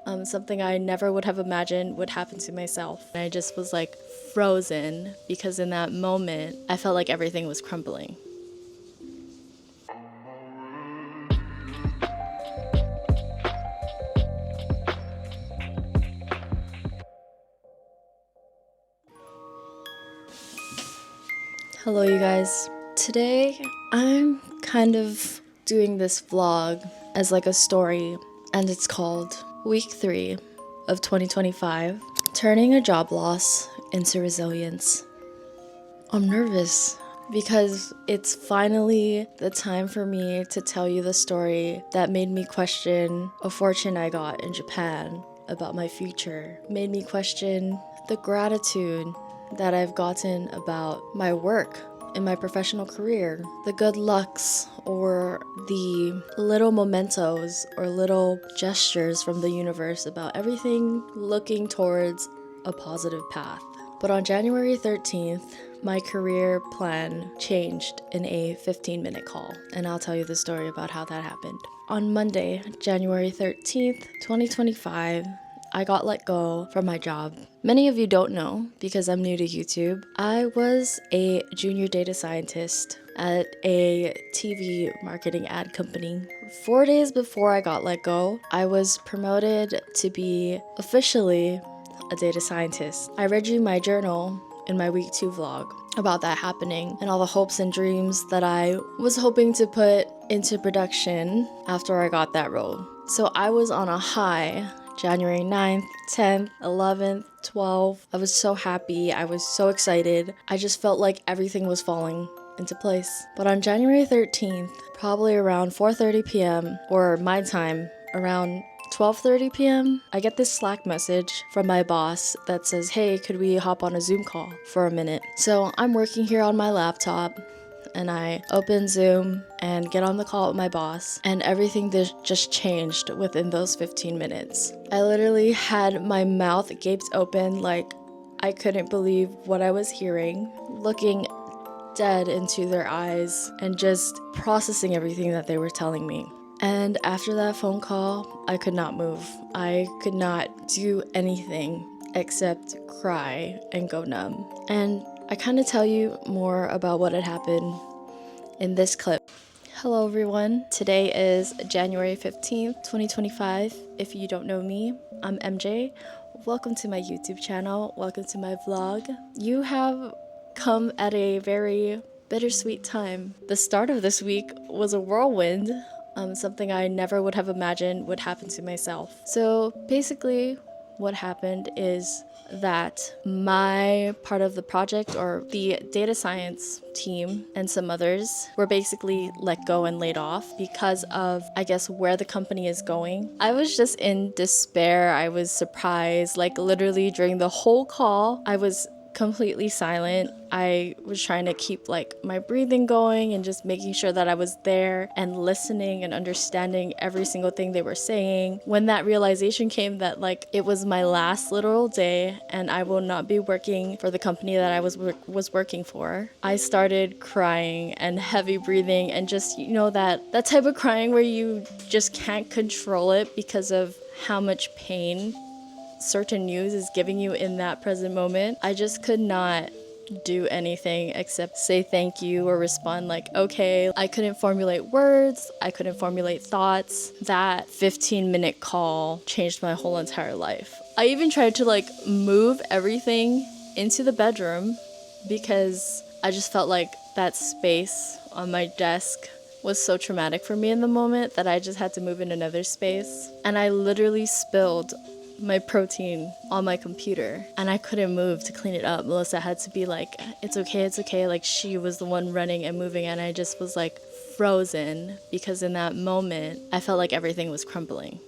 something I never would have imagined would happen to myself. And I just was like frozen because in that moment, I felt like everything was crumbling. Hello, you guys. Today, I'm kind of doing this vlog as like a story, and it's called Week 3 of 2025, Turning a Job Loss into Resilience. I'm nervous because it's finally the time for me to tell you the story that made me question a fortune I got in Japan about my future, made me question the gratitude that I've gotten about my work in my professional career, the good lucks or the little mementos or little gestures from the universe about everything looking towards a positive path. But on January 13th, my career plan changed in a 15-minute call, and I'll tell you the story about how that happened. On Monday, January 13th, 2025, I got let go from my job. Many of you don't know because I'm new to YouTube. I was a junior data scientist at a TV marketing ad company. 4 days before I got let go, I was promoted to be officially a data scientist. I read you my journal in my week 2 vlog about that happening and all the hopes and dreams that I was hoping to put into production after I got that role. So I was on a high. January 9th, 10th, 11th, 12th. I was so happy. I was so excited. I just felt like everything was falling into place. But on January 13th, probably around 4:30 p.m. or my time, around 12:30 p.m., I get this Slack message from my boss that says, "Hey, could we hop on a Zoom call for a minute?" So I'm working here on my laptop, and I open Zoom and get on the call with my boss, and everything just changed within those 15 minutes. I literally had my mouth gaped open like I couldn't believe what I was hearing, looking dead into their eyes and just processing everything that they were telling me. And after that phone call, I could not move. I could not do anything except cry and go numb. And I kind of tell you more about what had happened in this clip. Hello everyone, today is January 15th, 2025. If you don't know me, I'm MJ. Welcome to my YouTube channel, welcome to my vlog. You have come at a very bittersweet time. The start of this week was a whirlwind, something I never would have imagined would happen to myself. So basically, what happened is that my part of the project, or the data science team and some others, were basically let go and laid off because of, I guess, where the company is going. I was just in despair. I was surprised. Like literally during the whole call, I was completely silent. I was trying to keep like my breathing going and just making sure that I was there and listening and understanding every single thing they were saying. When that realization came that like it was my last literal day and I will not be working for the company that I was working for, I started crying and heavy breathing and just, you know, that type of crying where you just can't control it because of how much pain certain news is giving you in that present moment. I just could not do anything except say thank you or respond like, okay. I couldn't formulate words. I couldn't formulate thoughts. That 15-minute call changed my whole entire life. I even tried to like move everything into the bedroom because I just felt like that space on my desk was so traumatic for me in the moment that I just had to move in another space. And I literally spilled my protein on my computer and I couldn't move to clean it up. Melissa had to be like, it's okay. Like she was the one running and moving, and I just was like frozen because in that moment I felt like everything was crumbling.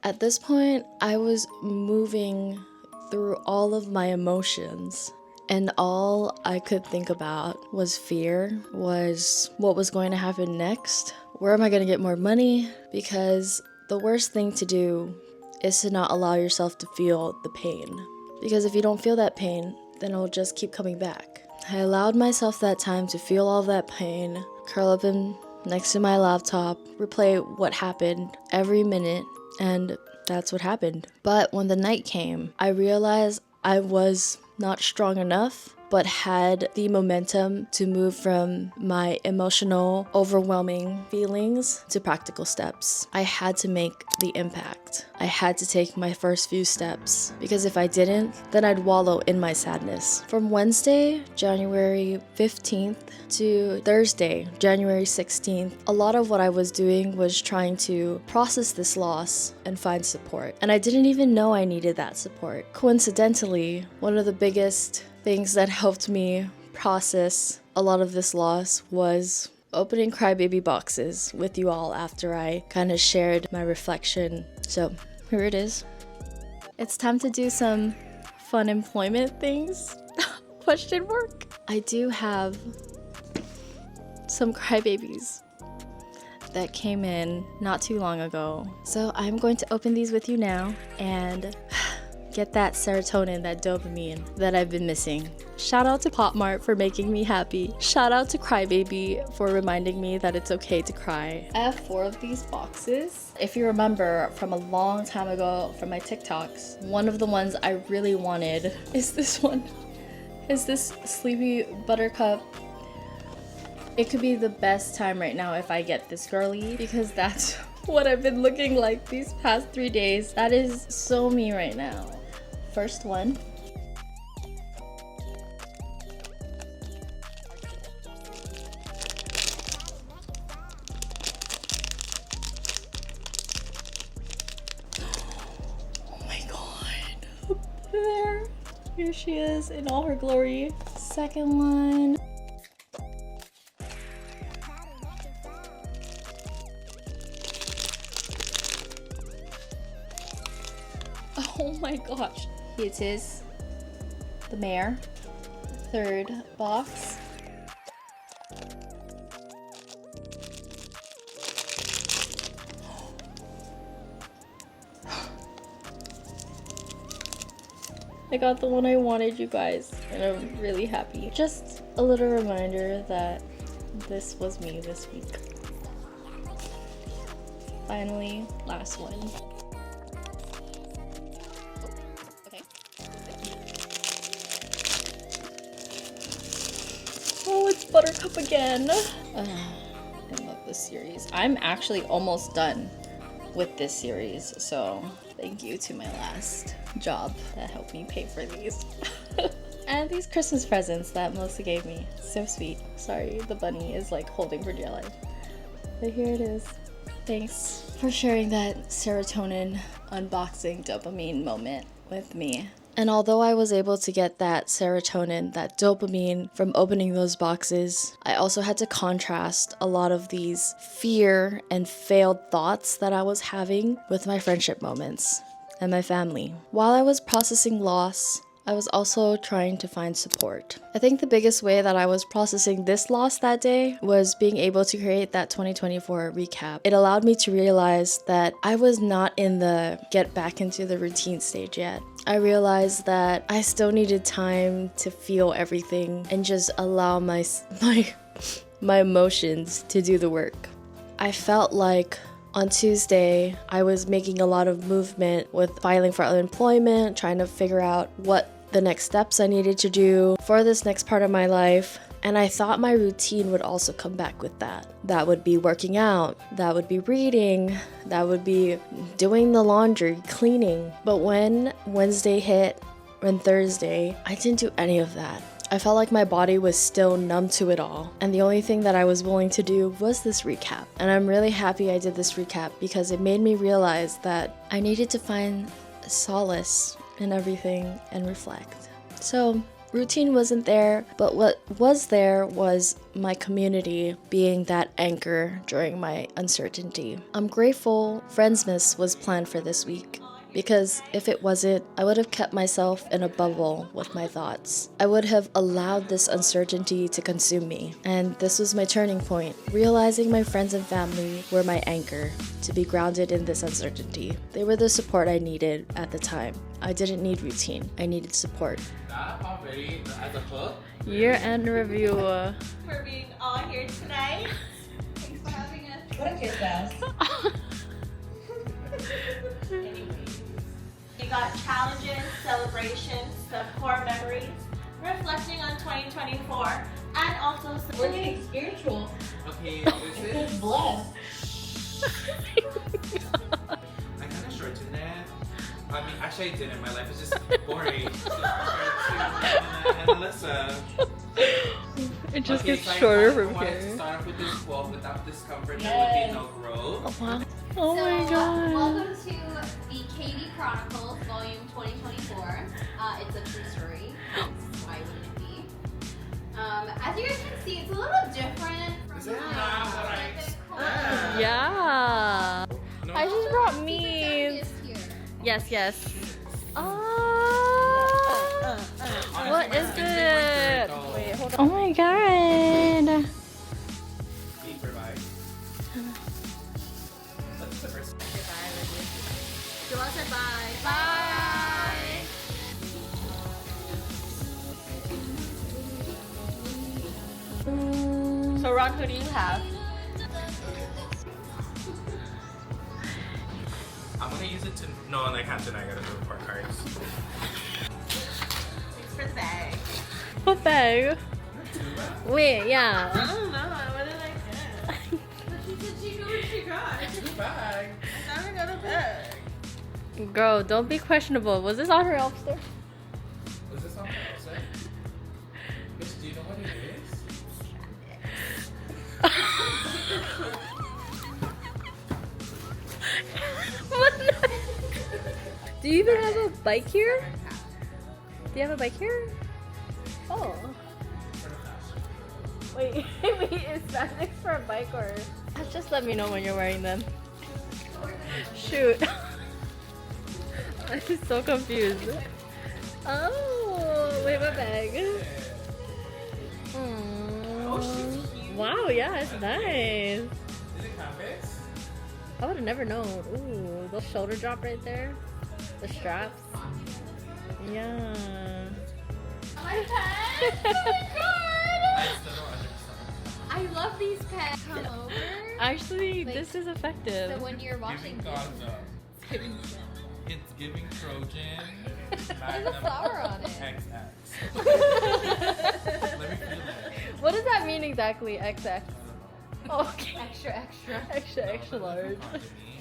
At this point, I was moving through all of my emotions, and all I could think about was fear, was what was going to happen next. Where am I going to get more money? Because the worst thing to do is to not allow yourself to feel the pain. Because if you don't feel that pain, then it'll just keep coming back. I allowed myself that time to feel all that pain, curl up in next to my laptop, replay what happened every minute, And that's what happened. But when the night came, I realized I was not strong enough, but had the momentum to move from my emotional, overwhelming feelings to practical steps. I had to make the impact. I had to take my first few steps, because if I didn't, then I'd wallow in my sadness. From Wednesday, January 15th to Thursday, January 16th, a lot of what I was doing was trying to process this loss and find support. And I didn't even know I needed that support. Coincidentally, one of the biggest things that helped me process a lot of this loss was opening CRYBABY boxes with you all after I kind of shared my reflection. So here it is. It's time to do some fun employment things. Question mark. I do have some CRYBABYs that came in not too long ago. So I'm going to open these with you now and get that serotonin, that dopamine that I've been missing. Shout out to PopMart for making me happy. Shout out to CRYBABY for reminding me that it's okay to cry. I have 4 of these boxes. If you remember from a long time ago from my TikToks, one of the ones I really wanted is this one. Is this Sleepy Buttercup. It could be the best time right now if I get this girly, because that's what I've been looking like these past 3 days. That is so me right now. First one. Oh my god. There. Here she is in all her glory. Second one. Oh my gosh. It is the mayor. Third box. I got the one I wanted, you guys, and I'm really happy. Just a little reminder that this was me this week. Finally, last one. Oh, it's Buttercup again. I love this series. I'm actually almost done with this series, so thank you to my last job that helped me pay for these. And these Christmas presents that Melissa gave me. So sweet. Sorry, the bunny is like holding for dear life. But here it is. Thanks for sharing that serotonin unboxing dopamine moment with me. And although I was able to get that serotonin, that dopamine from opening those boxes, I also had to contrast a lot of these fear and failed thoughts that I was having with my friendship moments and my family. While I was processing loss, I was also trying to find support. I think the biggest way that I was processing this loss that day was being able to create that 2024 recap. It allowed me to realize that I was not in the get back into the routine stage yet. I realized that I still needed time to feel everything and just allow my emotions to do the work. I felt like on Tuesday, I was making a lot of movement with filing for unemployment, trying to figure out what the next steps I needed to do for this next part of my life. And I thought my routine would also come back with that. That would be working out, that would be reading, that would be doing the laundry, cleaning. But when Wednesday hit and Thursday, I didn't do any of that. I felt like my body was still numb to it all. And the only thing that I was willing to do was this recap. And I'm really happy I did this recap because it made me realize that I needed to find solace in everything and reflect. So routine wasn't there, but what was there was my community being that anchor during my uncertainty. I'm grateful Friendsmas was planned for this week, because if it wasn't, I would have kept myself in a bubble with my thoughts. I would have allowed this uncertainty to consume me. And this was my turning point, realizing my friends and family were my anchor to be grounded in this uncertainty. They were the support I needed at the time. I didn't need routine, I needed support. That already as a hook. Year-end review. For being all here tonight. Thanks for having us. What a kiss ass. about challenges, celebrations, some core memories, reflecting on 2024, and also some... We're getting spiritual. Okay, this is... Blessed. I kind of shortened it. I mean, actually I didn't. My life is just boring. So and Alyssa. It just Okay, gets so shorter I from wanted to here. start off with this quote: without discomfort, there would be no growth. Oh, wow. Oh my So, god. welcome to the Katie Chronicles, Volume 2024. It's a true story. Why wouldn't it be? As you guys can see, it's a little different from Is it my not what I expected? Yeah. No. I just brought It's memes. here. Yes, yes. Honestly, What my is skin's it? been going through it all. Oh my god. Deeper vibe. That's the first. Joelle said bye. So Ron, who do you have? I'm gonna use it to. No, I can't tonight. I gotta do report cards. Thanks for the bag. What bag? Wait, yeah. I don't know. What did I get? She said she knew what she got. Two bags. I never got a bag. Girl, don't be questionable. Was this on her elf store? Was this on my outside? Bitch, do you know what it is? Do you even have a bike here? Do you have a bike here? Oh. Wait, wait, is that next for a bike or? Just let me know when you're wearing them. Shoot. I'm so confused. Oh, wait, my bag. Oh, she's cute. Wow, yeah, it's nice. Is it canvas? I would have never known. Ooh, those shoulder drop right there. The straps. Yeah. My pets! Oh my I god! still don't understand. I love these pets. Come over. Actually, Like, this is So effective. when you're watching Giving this, Gaza. It's giving Trojan. there's a Magnum flower on it. XX. Let me feel it. What does that mean exactly, XX? Oh, okay. Extra, extra. Extra large.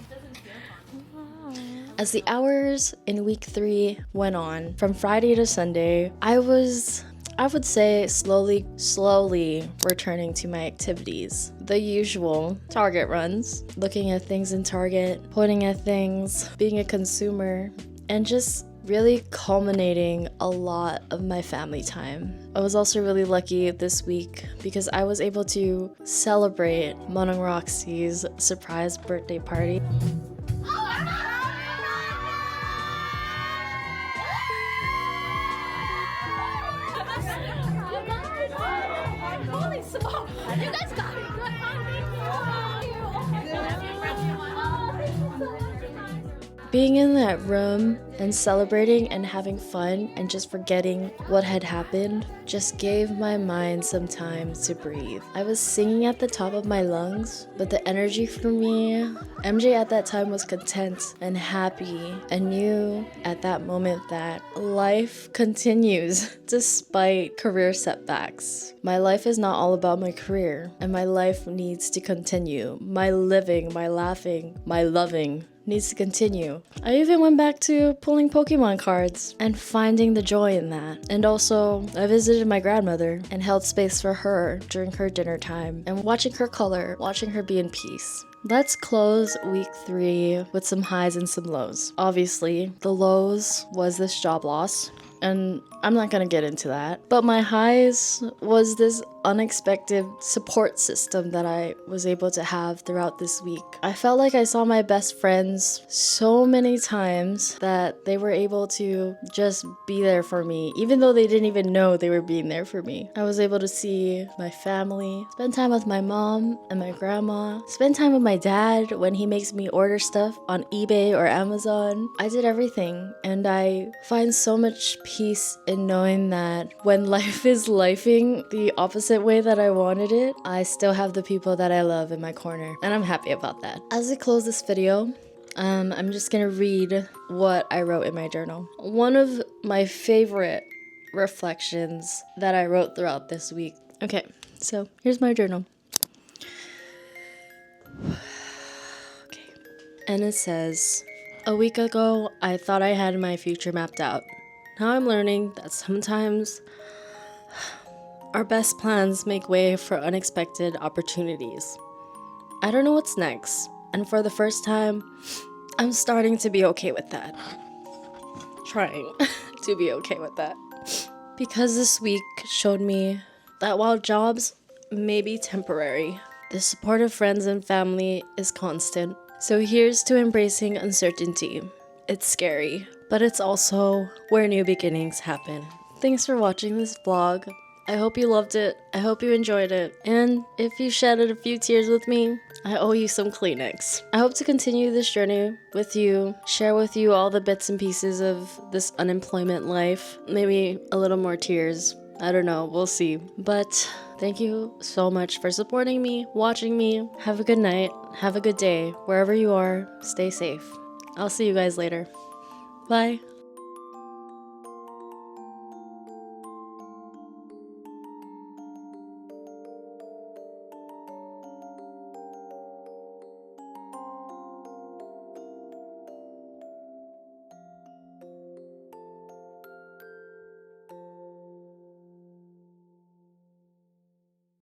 Doesn't feel fun. As the hours in week 3 went on, from Friday to Sunday, I would say slowly returning to my activities. The usual Target runs, looking at things in Target, pointing at things, being a consumer, and just really culminating a lot of my family time. I was also really lucky this week because I was able to celebrate Monong Roxy's surprise birthday party. Holy smoke! You guys got it! Being in that room and celebrating and having fun and just forgetting what had happened just gave my mind some time to breathe. I was singing at the top of my lungs, but the energy for me, MJ at that time was content and happy and knew at that moment that life continues despite career setbacks. My life is not all about my career, and my life needs to continue. My living, my laughing, my loving needs to continue. I even went back to pulling Pokemon cards and finding the joy in that. And also, I visited my grandmother and held space for her during her dinner time and watching her color, watching her be in peace. Let's close week 3 with some highs and some lows. Obviously, the lows was this job loss, and I'm not gonna get into that. But my highs was this unexpected support system that I was able to have throughout this week. I felt like I saw my best friends so many times that they were able to just be there for me, even though they didn't even know they were being there for me. I was able to see my family, spend time with my mom and my grandma, spend time with my dad when he makes me order stuff on eBay or Amazon. I did everything, and I find so much peace in knowing that when life is lifing the opposite way that I wanted it, I still have the people that I love in my corner, and I'm happy about that. As I close this video, I'm just gonna read what I wrote in my journal. One of my favorite reflections that I wrote throughout this week. Okay, so here's my journal. Okay. And it says, a week ago, I thought I had my future mapped out. Now I'm learning that sometimes our best plans make way for unexpected opportunities. I don't know what's next, and for the first time, I'm starting to be okay with that. Trying to be okay with that. Because this week showed me that while jobs may be temporary, the support of friends and family is constant. So here's to embracing uncertainty. It's scary, but it's also where new beginnings happen. Thanks for watching this vlog. I hope you loved it. I hope you enjoyed it. And if you shedded a few tears with me, I owe you some Kleenex. I hope to continue this journey with you, share with you all the bits and pieces of this unemployment life. Maybe a little more tears. I don't know, we'll see. But thank you so much for supporting me, watching me. Have a good night. Have a good day. Wherever you are, stay safe. I'll see you guys later. Bye.